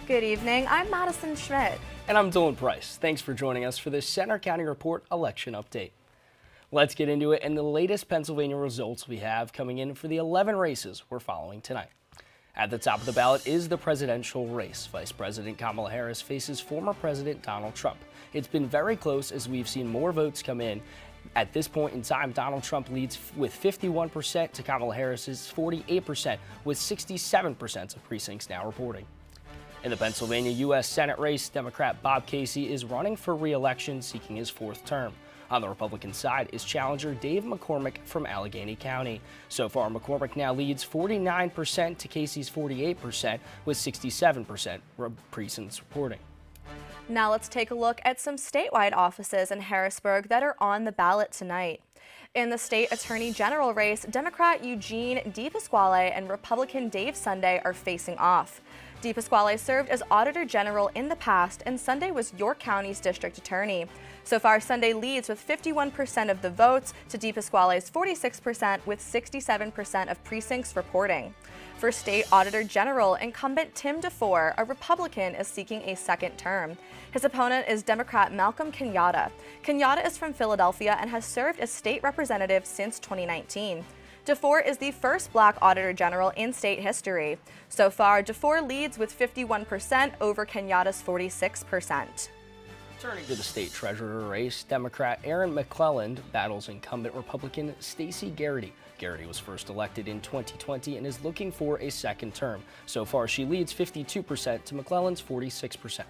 Good evening, I'm Madison Schmidt. And I'm Dylan Price. Thanks for joining us for this Center County Report election update. Let's get into it and the latest Pennsylvania results we have coming in for the 11 races we're following tonight. At the top of the ballot is the presidential race. Vice President Kamala Harris faces former President Donald Trump. It's been very close as we've seen more votes come in. At this point in time, Donald Trump leads with 51% to Kamala Harris's 48%, with 67% of precincts now reporting. In the Pennsylvania U.S. Senate race, Democrat Bob Casey is running for re-election, seeking his fourth term. On the Republican side is challenger Dave McCormick from Allegheny County. So far, McCormick now leads 49% to Casey's 48%, with 67% precincts reporting. Now let's take a look at some statewide offices in Harrisburg that are on the ballot tonight. In the state attorney general race, Democrat Eugene DePasquale and Republican Dave Sunday are facing off. DePasquale served as Auditor General in the past, and Sunday was York County's district attorney. So far, Sunday leads with 51% of the votes to DePasquale's 46%, with 67% of precincts reporting. For State Auditor General, incumbent Tim DeFore, a Republican, is seeking a second term. His opponent is Democrat Malcolm Kenyatta. Kenyatta is from Philadelphia and has served as state representative since 2019. DeFore is the first Black Auditor General in state history. So far, DeFore leads with 51% over Kenyatta's 46%. Turning to the state treasurer race, Democrat Aaron McClelland battles incumbent Republican Stacey Garrity. Garrity was first elected in 2020 and is looking for a second term. So far, she leads 52% to McClelland's 46%.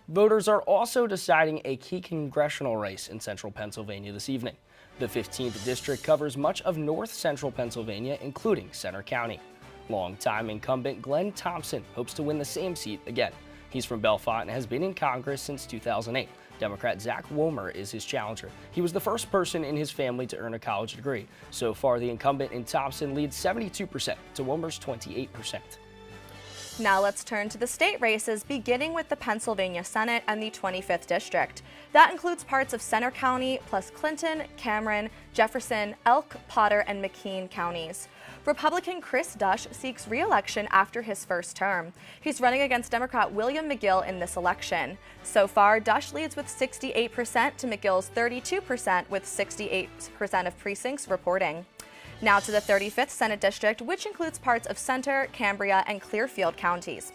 Voters are also deciding a key congressional race in central Pennsylvania this evening. The 15th district covers much of north central Pennsylvania, including Center County. Longtime incumbent Glenn Thompson hopes to win the same seat again. He's from Bellefonte and has been in Congress since 2008. Democrat Zach Womer is his challenger. He was the first person in his family to earn a college degree. So far, the incumbent in Thompson leads 72% to Womer's 28%. Now let's turn to the state races, beginning with the Pennsylvania Senate and the 25th District. That includes parts of Center County, plus Clinton, Cameron, Jefferson, Elk, Potter, and McKean counties. Republican Chris Dush seeks re-election after his first term. He's running against Democrat William McGill in this election. So far, Dush leads with 68% to McGill's 32%, with 68% of precincts reporting. Now to the 35th Senate District, which includes parts of Center, Cambria, and Clearfield counties.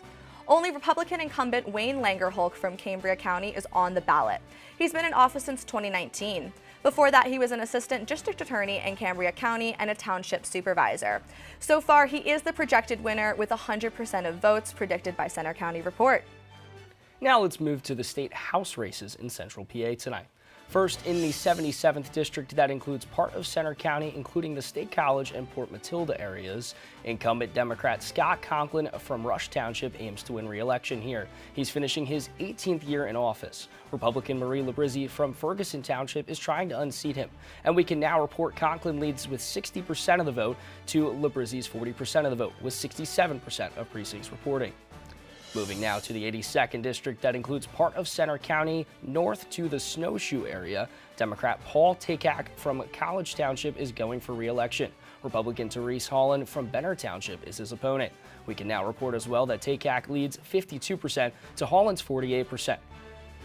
Only Republican incumbent Wayne Langerholk from Cambria County is on the ballot. He's been in office since 2019. Before that, he was an assistant district attorney in Cambria County and a township supervisor. So far, he is the projected winner with 100% of votes predicted by Center County Report. Now let's move to the state house races in central PA tonight. First, in the 77th District, that includes part of Center County, including the State College and Port Matilda areas. Incumbent Democrat Scott Conklin from Rush Township aims to win re-election here. He's finishing his 18th year in office. Republican Marie Labrizzi from Ferguson Township is trying to unseat him. And we can now report Conklin leads with 60% of the vote to Labrizzi's 40% of the vote, with 67% of precincts reporting. Moving now to the 82nd District, that includes part of Center County north to the Snowshoe area. Democrat Paul Takak from College Township is going for re-election. Republican Therese Holland from Benner Township is his opponent. We can now report as well that Takak leads 52% to Holland's 48%.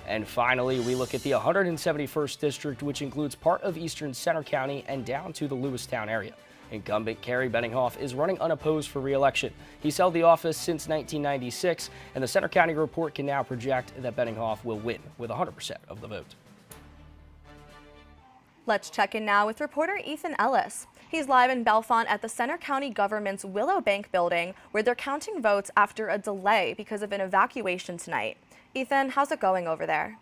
And finally, we look at the 171st District, which includes part of eastern Center County and down to the Lewistown area. Incumbent Kerry Benninghoff is running unopposed for re-election. He's held the office since 1996, and the Center County Report can now project that Benninghoff will win with 100% of the vote. Let's check in now with reporter Ethan Ellis. He's live in Bellefonte at the Center County government's Willow Bank building, where they're counting votes after a delay because of an evacuation tonight. Ethan, how's it going over there?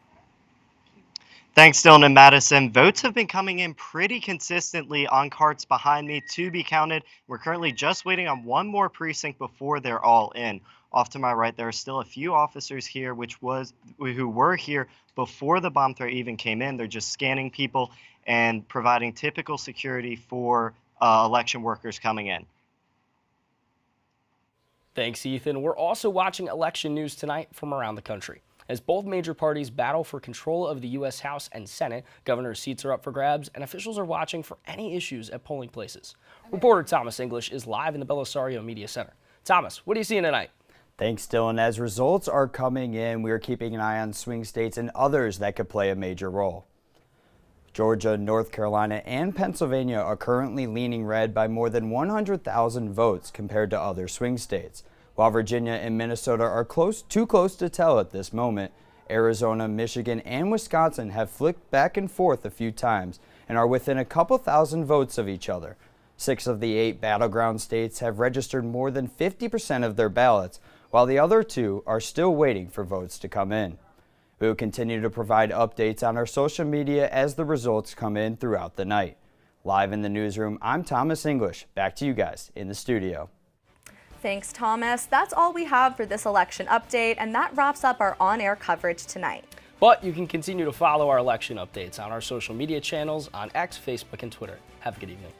Thanks, Dylan and Madison. Votes have been coming in pretty consistently on carts behind me to be counted. We're currently just waiting on one more precinct before they're all in. Off to my right, there are still a few officers here who were here before the bomb threat even came in. They're just scanning people and providing typical security for election workers coming in. Thanks, Ethan. We're also watching election news tonight from around the country. As both major parties battle for control of the U.S. House and Senate, governor's seats are up for grabs, and officials are watching for any issues at polling places. Reporter Thomas English is live in the Belisario Media Center. Thomas, what are you seeing tonight? Thanks, Dylan. As results are coming in, we are keeping an eye on swing states and others that could play a major role. Georgia, North Carolina, and Pennsylvania are currently leaning red by more than 100,000 votes compared to other swing states. While Virginia and Minnesota are too close to tell at this moment, Arizona, Michigan, and Wisconsin have flicked back and forth a few times and are within a couple thousand votes of each other. 6 of the 8 battleground states have registered more than 50% of their ballots, while the other 2 are still waiting for votes to come in. We will continue to provide updates on our social media as the results come in throughout the night. Live in the newsroom, I'm Thomas English. Back to you guys in the studio. Thanks, Thomas. That's all we have for this election update, and that wraps up our on-air coverage tonight. But you can continue to follow our election updates on our social media channels on X, Facebook, and Twitter. Have a good evening.